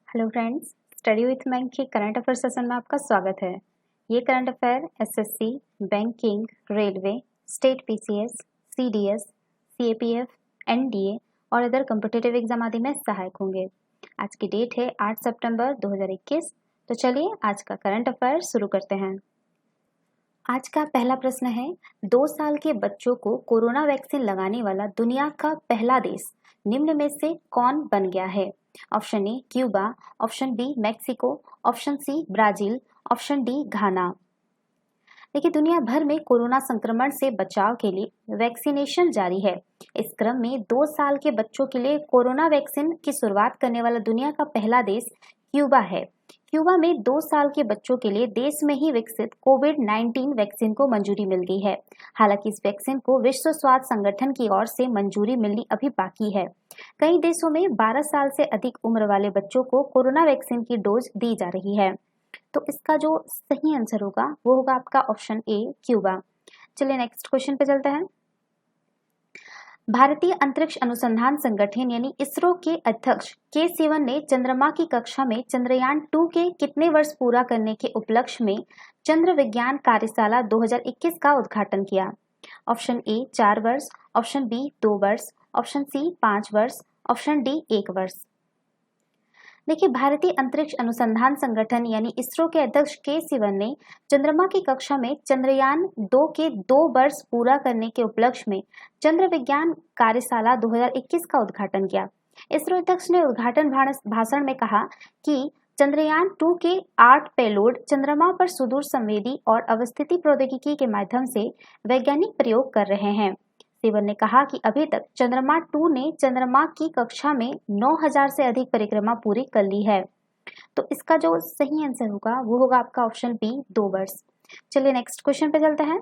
Hello friends, study with bank के current affair session में आपका स्वागत है। ये current affair SSC, banking, railway, state PCS, CDS, CAPF, NDA और अदर कॉम्पिटिटिव एग्जाम आदि में सहायक होंगे। आज की डेट है 8 सितंबर 2021। तो चलिए आज का करंट अफेयर शुरू करते हैं। आज का पहला प्रश्न है, 2 साल के बच्चों को कोरोना वैक्सीन लगाने वाला दुनिया का पहला देश निम्न में से कौन बन गया है? Option A Cuba, option B Mexico, option C Brazil, option D Ghana. देखिए, दुनिया भर में कोरोना संक्रमण से बचाव के लिए वैक्सीनेशन जारी है। इस क्रम में 2 साल के बच्चों के लिए कोरोना वैक्सीन की शुरुआत करने वाला दुनिया का पहला देश क्यूबा है। क्यूबा में 2 साल के बच्चों के लिए देश में ही विकसित कोविड-19 वैक्सीन को मंजूरी मिल गई है। हालांकि इस वैक्सीन को विश्व स्वास्थ्य संगठन की ओर से मंजूरी मिलनी अभी बाकी है। कई देशों में 12 साल से अधिक उम्र वाले बच्चों को कोरोना वैक्सीन की डोज दी जा रही है। तो इसका जो सही आंसर होगा वो होगा आपका ऑप्शन ए क्यूबा। चलिए नेक्स्ट क्वेश्चन पे चलते हैं। भारतीय अंतरिक्ष अनुसंधान संगठन यानी इसरो के अध्यक्ष के सिवन ने चंद्रमा की कक्षा में चंद्रयान 2 के कितने वर्ष पूरा करने के उपलक्ष्य में चंद्र विज्ञान कार्यशाला 2021 का उद्घाटन किया? ऑप्शन ए 4 वर्ष, ऑप्शन बी 2 वर्ष, ऑप्शन सी 5 वर्ष, ऑप्शन डी 1 वर्ष। देखिए, भारतीय अंतरिक्ष अनुसंधान संगठन यानी इसरो के अध्यक्ष के सिवन ने चंद्रमा की कक्षा में चंद्रयान 2 के 2 वर्ष पूरा करने के उपलक्ष्य में चंद्र विज्ञान कार्यशाला 2021 का उद्घाटन किया। इसरो अध्यक्ष ने उद्घाटन भाषण में कहा कि चंद्रयान 2 के 8 पेलोड चंद्रमा पर सुदूर संवेदी और अवस्थिति प्रौद्योगिकी के माध्यम से वैज्ञानिक प्रयोग कर रहे हैं। सिवन ने कहा कि अभी तक चंद्रमा 2 ने चंद्रमा की कक्षा में 9000 से अधिक परिक्रमा पूरी कर ली है। तो इसका जो सही आंसर होगा वो होगा आपका ऑप्शन बी 2 वर्ष। चलिए नेक्स्ट क्वेश्चन पे चलते हैं।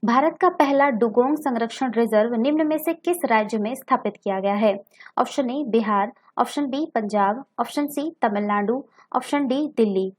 भारत का पहला डुगोंग संरक्षण रिजर्व निम्न में से किस राज्य में स्थापित किया गया है? Option A Bihar, option B Punjab, option C Tamil Nadu, option D Delhi.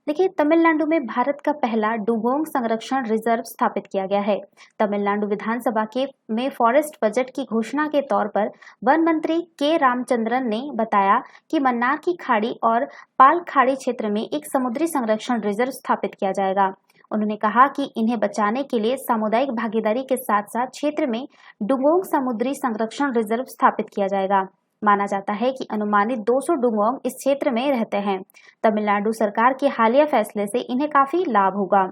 देखिए, तमिलनाडु में भारत का पहला डुगोंग संरक्षण रिजर्व स्थापित किया गया है। तमिलनाडु विधानसभा में फॉरेस्ट बजट की घोषणा के तौर पर वन मंत्री के रामचंद्रन ने बताया कि मन्नार की खाड़ी और पाल खाड़ी क्षेत्र में एक समुद्री संरक्षण रिजर्व स्थापित किया जाएगा। उन्होंने कहा कि इन्हें बचाने के लिए सामुदायिक भागीदारी के साथ साथ क्षेत्र में डुगोंग समुद्री संरक्षण रिजर्व स्थापित किया जाएगा। माना जाता है कि अनुमानित 200 डुगोंग इस क्षेत्र में रहते हैं। तमिलनाडु सरकार के हालिया फैसले से इन्हें काफी लाभ होगा।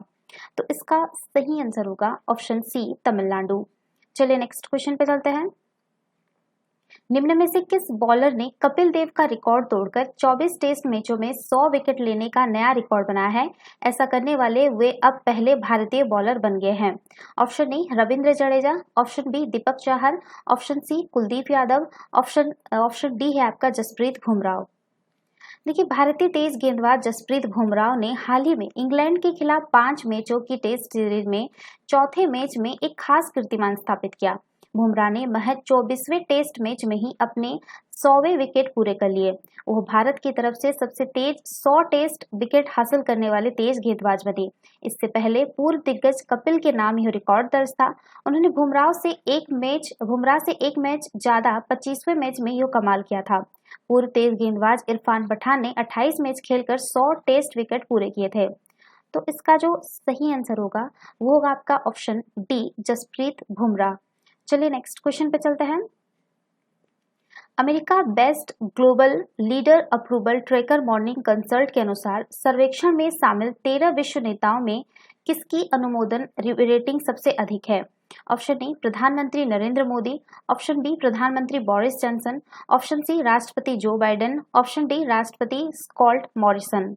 तो इसका सही आंसर होगा ऑप्शन सी तमिलनाडु। चलिए नेक्स्ट क्वेश्चन पे चलते हैं। निम्न में से किस बॉलर ने कपिल देव का रिकॉर्ड तोड़कर 24 टेस्ट मैचों में 100 विकेट लेने का नया रिकॉर्ड बनाया है? ऐसा करने वाले वे अब पहले भारतीय बॉलर बन गए हैं। Option A Ravindra Jadeja, option B Deepak Chahar, option C Kuldeep Yadav, option D है आपका जसप्रीत बुमराह। देखिए, भारतीय तेज गेंदबाज जसप्रीत बुमराह ने हाल ही में इंग्लैंड के खिलाफ 5 मैचों की टेस्ट सीरीज में चौथे मैच में एक खास कीर्तिमान स्थापित किया। बुमराह ने महज 24वें टेस्ट मैच में ही अपने 100वें विकेट पूरे कर लिए। वो भारत की तरफ से सबसे तेज 100 टेस्ट विकेट हासिल करने वाले तेज गेंदबाज बने। इससे पहले पूर्व दिग्गज कपिल के नाम यह रिकॉर्ड दर्ज था। उन्होंने बुमराह से एक मैच ज्यादा 25वें मैच में यह कमाल किया था। पूर्व तेज गेंदबाज इरफान पठान ने 28 मैच खेलकर 100 टेस्ट विकेट पूरे किए थे। तो इसका जो सही आंसर होगा वो होगा आपका ऑप्शन डी जसप्रीत बुमराह। चलिए नेक्स्ट क्वेश्चन पे चलते हैं। America best global leader approval tracker morning consult के अनुसार सर्वेक्षण में शामिल 13 विश्व नेताओं में किसकी अनुमोदन रेटिंग सबसे अधिक है? ऑप्शन ए प्रधानमंत्री नरेंद्र मोदी, ऑप्शन बी प्रधानमंत्री बोरिस जॉनसन, ऑप्शन सी राष्ट्रपति जो बाइडेन, ऑप्शन डी राष्ट्रपति स्कॉट मॉरिसन।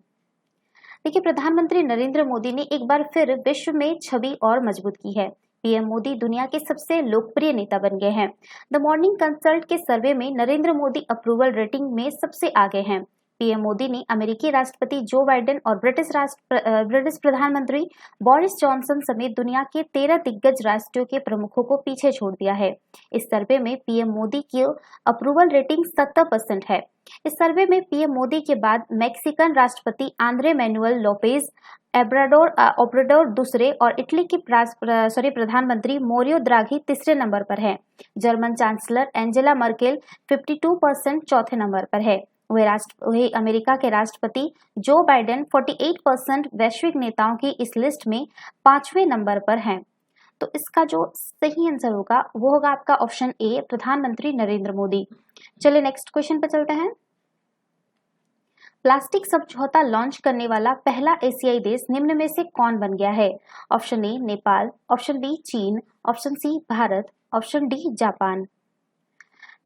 देखिए, प्रधानमंत्री नरेंद्र मोदी ने एक बार फिर विश्व में छवि और मजबूत की है। पीएम मोदी दुनिया के सबसे लोकप्रिय नेता बन गए हैं। द मॉर्निंग कंसल्ट के सर्वे में नरेंद्र मोदी अप्रूवल रेटिंग में सबसे आगे हैं। पीएम मोदी ने अमेरिकी राष्ट्रपति जो बाइडेन और ब्रिटिश प्रधानमंत्री बोरिस जॉनसन समेत दुनिया के 13 दिग्गज राष्ट्रों के प्रमुखों को पीछे छोड़ दिया है। इस सर्वे में पीएम मोदी की अप्रूवल रेटिंग 70% है। इस सर्वे में पीएम मोदी के बाद मैक्सिकन राष्ट्रपति आंद्रे मैनुअल लोपेज ओब्राडोर दूसरे और इटली के प्रधानमंत्री मोरियो द्राघी तीसरे नंबर पर है। जर्मन चांसलर एंजेला मर्केल 52% चौथे नंबर पर है। वही अमेरिका के राष्ट्रपति जो बाइडेन 48% वैश्विक नेताओं की इस लिस्ट में 5वें नंबर पर हैं। तो इसका जो सही आंसर होगा वो होगा आपका ऑप्शन ए, प्रधानमंत्री नरेंद्र मोदी। चलिए नेक्स्ट क्वेश्चन पे चलते हैं। प्लास्टिक समझौता लॉन्च करने वाला पहला एशियाई देश निम्न में से कौन बन गया है? Option A Nepal, option B चीन, option C Bharat, option D Japan.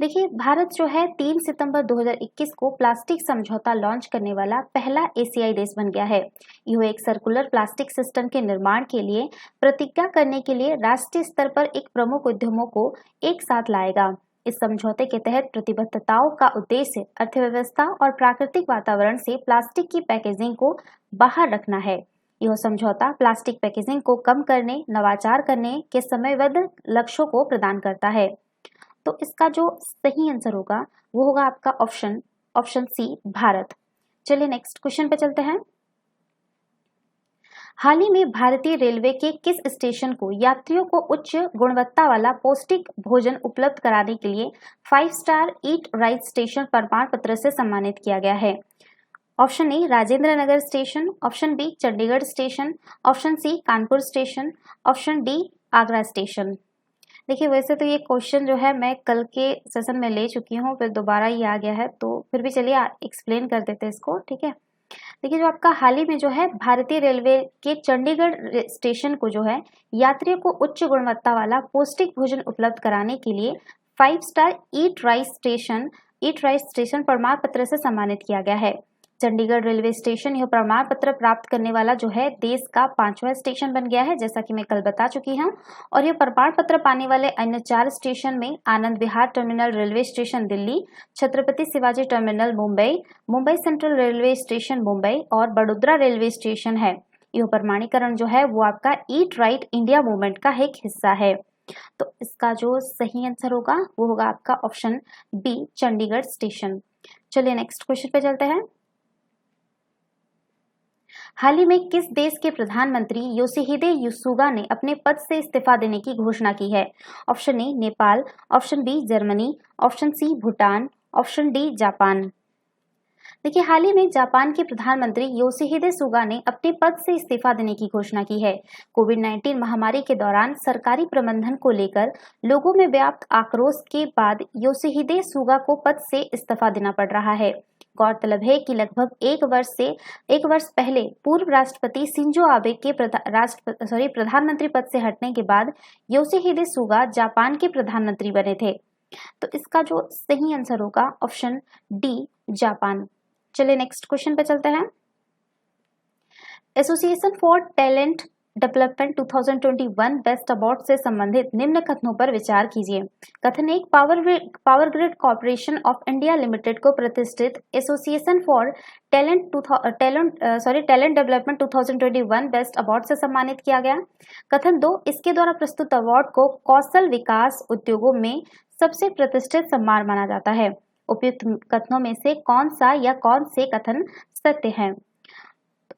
देखिए, भारत जो है 3 सितंबर 2021 को प्लास्टिक समझौता लॉन्च करने वाला पहला एशियाई देश बन गया है। यह एक सर्कुलर प्लास्टिक सिस्टम के निर्माण के लिए प्रतिज्ञा करने के लिए राष्ट्रीय स्तर पर एक प्रमुख उद्यमों को एक साथ लाएगा। इस समझौते के तहत प्रतिबद्धताओं का उद्देश्य अर्थव्यवस्था और प्राकृतिक वातावरण से प्लास्टिक की पैकेजिंग को बाहर रखना है। यह समझौता प्लास्टिक पैकेजिंग को कम करने, नवाचार करने के समयबद्ध लक्ष्यों को प्रदान करता है। तो इसका जो सही आंसर होगा वो होगा आपका ऑप्शन सी भारत। चलिए नेक्स्ट क्वेश्चन पे चलते हैं। हाल ही में भारतीय रेलवे के किस स्टेशन को यात्रियों को उच्च गुणवत्ता वाला पौष्टिक भोजन उपलब्ध कराने के लिए 5 स्टार ईट राइट स्टेशन प्रमाण पत्र से सम्मानित किया गया है? Option A Rajendra Nagar station, option B Chandigarh station, option C Kanpur station, option D Agra station. देखिए, वैसे तो ये क्वेश्चन जो है मैं कल के सेशन में ले चुकी हूँ, फिर दोबारा ये आ गया है, तो फिर भी चलिए एक्सप्लेन कर देते हैं इसको, ठीक है। देखिए, जो आपका हाल ही में जो है भारतीय रेलवे के चंडीगढ़ स्टेशन को जो है यात्रियों को उच्च गुणवत्ता वाला पौष्टिक भोजन उपलब्ध कराने के लिए 5 स्टार ईट राइट स्टेशन प्रमाण पत्र से सम्मानित किया गया है। चंडीगढ़ रेलवे स्टेशन यह प्रमाण पत्र प्राप्त करने वाला जो है देश का 5वां स्टेशन बन गया है, जैसा कि मैं कल बता चुकी हूँ। और यह प्रमाण पत्र पाने वाले अन्य 4 स्टेशन में Anand Vihar terminal railway station Delhi, Chhatrapati Shivaji terminal Mumbai, Mumbai central railway station Mumbai और बड़ोदरा रेलवे स्टेशन है। यह प्रमाणीकरण जो है वो आपका ईट राइट इंडिया मूवमेंट का एक हिस्सा है। तो इसका जो सही आंसर होगा वो होगा आपका ऑप्शन बी चंडीगढ़ स्टेशन। चलिए नेक्स्ट क्वेश्चन पे चलते हैं। हाल ही में किस देश के प्रधानमंत्री योशिहिदे सुगा ने अपने पद से इस्तीफा देने की घोषणा की है? Option A Nepal, option B Germany, option C Bhutan, option D Japan. देखिए, हाल ही में जापान के प्रधानमंत्री योशिहिदे सुगा ने अपने पद से इस्तीफा देने की घोषणा की है। कोविड-19 महामारी के दौरान सरकारी प्रबंधन को लेकर लोगों में व्याप्त आक्रोश के बाद योशिहिदे सुगा को पद से इस्तीफा देना पड़ रहा है। गौरतलब है कि लगभग एक वर्ष पहले पूर्व राष्ट्रपति शिंजो आबे के प्रधानमंत्री पद से हटने के बाद योशिहिदे सुगा जापान के प्रधानमंत्री बने थे। तो इसका जो सही आंसर होगा ऑप्शन डी जापान। चलिए नेक्स्ट क्वेश्चन पे चलते हैं। Association for talent development 2021 best award से संबंधित निम्न कथनों पर विचार कीजिए। कथन 1, power grid corporation of India limited को प्रतिष्ठित association for talent development 2021 best award से सम्मानित किया गया। कथन 2, इसके द्वारा प्रस्तुत अवार्ड को कौशल विकास उद्योगों में सबसे प्रतिष्ठित सम्मान माना जाता है। उपयुक्त कथनों में से कौन सा या कौन से कथन सत्य हैं?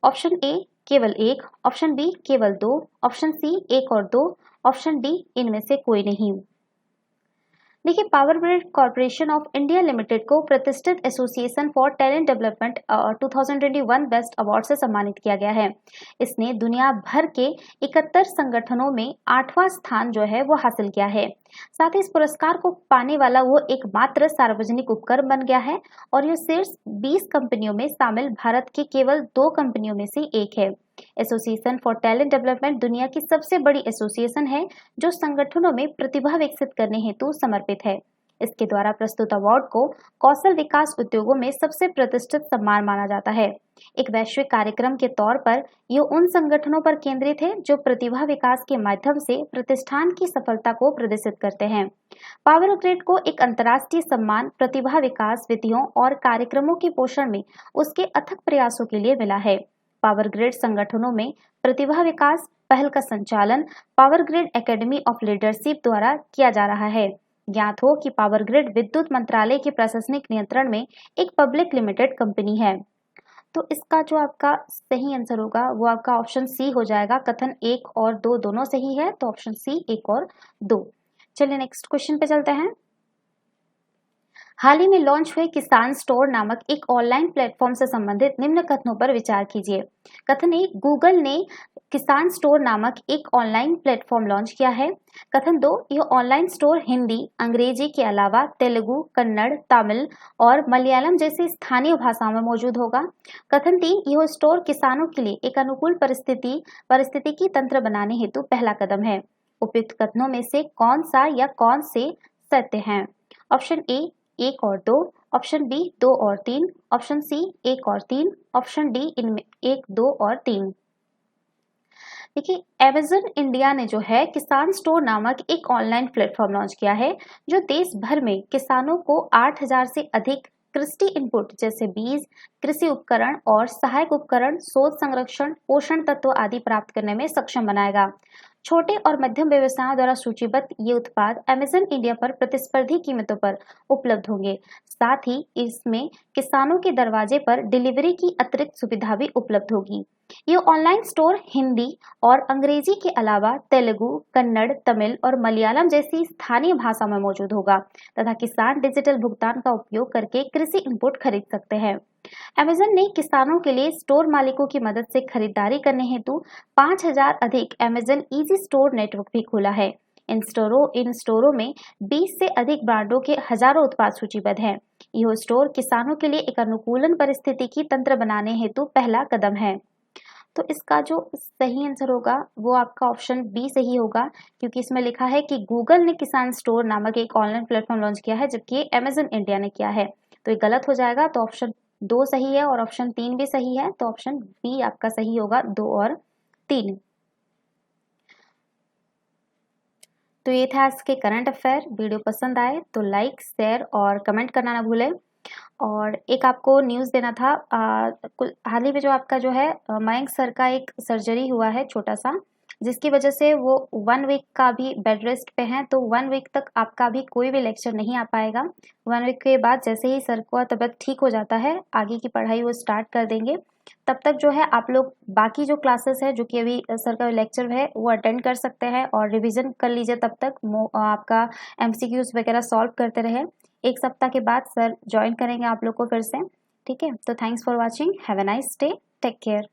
ऑप्शन ए केवल 1, ऑप्शन बी केवल 2, ऑप्शन सी 1 और 2, ऑप्शन डी इनमें से कोई नहीं। देखिए, power grid corporation of India limited को प्रतिष्ठित association for talent development 2021 best award से सम्मानित किया गया है। इसने दुनिया भर के 71 संगठनों में 8वां स्थान जो है वो हासिल किया है। साथ ही इस पुरस्कार को पाने वाला वो एकमात्र सार्वजनिक उपक्रम बन गया है और यह शीर्ष 20 कंपनियों में शामिल भारत के केवल 2 कंपनियों में से एक है। एसोसिएशन फॉर टैलेंट डेवलपमेंट दुनिया की सबसे बड़ी एसोसिएशन है जो संगठनों में प्रतिभा विकसित करने हेतु समर्पित है। इसके द्वारा प्रस्तुत अवार्ड को कौशल विकास उद्योगों में सबसे प्रतिष्ठित सम्मान माना जाता है। एक वैश्विक कार्यक्रम के तौर पर ये उन संगठनों पर केंद्रित है जो प्रतिभा विकास के माध्यम से प्रतिष्ठान की सफलता को प्रदर्शित करते हैं। पावर ग्रिड को एक अंतर्राष्ट्रीय सम्मान प्रतिभा विकास विधियों और कार्यक्रमों के पोषण में उसके अथक प्रयासों के लिए मिला है। पावर ग्रिड संगठनों में प्रतिभा विकास पहल का संचालन power grid academy of leadership द्वारा किया जा रहा है। ज्ञात हो कि पावर ग्रिड विद्युत मंत्रालय के प्रशासनिक नियंत्रण में एक पब्लिक लिमिटेड कंपनी है। तो इसका जो आपका सही आंसर होगा वो आपका ऑप्शन सी हो जाएगा। कथन 1 और 2 दोनों सही है, तो ऑप्शन सी 1 और 2। चलिए नेक्स्ट क्वेश्चन पे चलते हैं। हाल ही में लॉन्च हुए किसान स्टोर नामक एक ऑनलाइन प्लेटफॉर्म से संबंधित निम्न कथनों पर विचार कीजिए। कथन 1, गूगल ने किसान स्टोर नामक एक ऑनलाइन प्लेटफॉर्म लॉन्च किया है। कथन 2, यह ऑनलाइन स्टोर हिंदी, अंग्रेजी के अलावा तेलुगु, कन्नड़, तमिल और मलयालम जैसी स्थानीय भाषाओं में मौजूद होगा। कथन 3, यह स्टोर किसानों के लिए एक अनुकूल परिस्थितिकी तंत्र बनाने हेतु पहला कदम है। उपयुक्त कथनों में से कौन सा या कौन से सत्य हैं? ऑप्शन ए 1 और 2, ऑप्शन बी 2 और 3, ऑप्शन सी 1 और 3, ऑप्शन डी इनमें 1, 2 और 3। देखिए, अमेज़न इंडिया ने जो है किसान स्टोर नामक एक ऑनलाइन प्लेटफॉर्म लॉन्च किया है जो देश भर में किसानों को 8000 से अधिक कृषि इनपुट जैसे बीज, कृषि उपकरण और सहायक उपकरण, शोध संरक्षण, पोषण तत्व आदि प्राप्त करने में सक्षम बनाएगा। छोटे और मध्यम व्यवसायों द्वारा सूचीबद्ध ये उत्पाद अमेज़न इंडिया पर प्रतिस्पर्धी कीमतों पर उपलब्ध होंगे। साथ ही इसमें किसानों के दरवाजे पर डिलीवरी की अतिरिक्त सुविधा भी उपलब्ध होगी। ये ऑनलाइन स्टोर हिंदी और अंग्रेजी के अलावा तेलुगु, कन्नड़, तमिल और मलयालम जैसी स्थानीय भाषा में मौजूद होगा तथा किसान डिजिटल भुगतान का उपयोग करके कृषि इनपुट खरीद सकते हैं। अमेज़न ने किसानों के लिए स्टोर मालिकों की मदद से खरीदारी करने हेतु 5000 अधिक अमेज़न इजी स्टोर नेटवर्क भी खोला है। इन स्टोरों में 20 से अधिक ब्रांडों के हजारों उत्पाद सूचीबद्ध हैं। यह स्टोर किसानों के लिए एक अनुकूलन परिस्थितिकी तंत्र बनाने हेतु पहला कदम है। तो इसका जो सही आंसर होगा वो आपका ऑप्शन बी सही होगा, क्योंकि इसमें लिखा है कि गूगल ने किसान स्टोर नामक एक ऑनलाइन प्लेटफॉर्म लॉन्च किया है जबकि अमेज़न इंडिया ने किया है। तो ये गलत हो जाएगा। तो ऑप्शन 2 सही है और ऑप्शन 3 भी सही है। तो ऑप्शन बी आपका सही होगा, 2 और 3। तो ये था आज के करंट अफेयर। वीडियो पसंद आए तो लाइक, शेयर और कमेंट करना ना भूलें। और एक आपको न्यूज़ देना था, हाल ही में जो आपका जो है मयंक सर का एक सर्जरी हुआ है छोटा सा, जिसकी वजह से वो 1 वीक का भी बेड रेस्ट पे हैं। तो 1 वीक तक आपका भी कोई भी लेक्चर नहीं आ पाएगा। 1 वीक के बाद जैसे ही सर को तबीयत ठीक हो जाता है आगे की पढ़ाई वो स्टार्ट कर देंगे। तब तक जो है आप लोग बाकी जो क्लासेस है जो कि अभी सर का लेक्चर है वो अटेंड कर सकते हैं और रिवीजन कर लीजिए। तब तक आपका MCQs वगैरह सॉल्व करते रहे। 1 सप्ताह के बाद सर ज्वाइन करेंगे आप लोग को फिर से। ठीक है, तो thanks for watching, have a nice day, take care.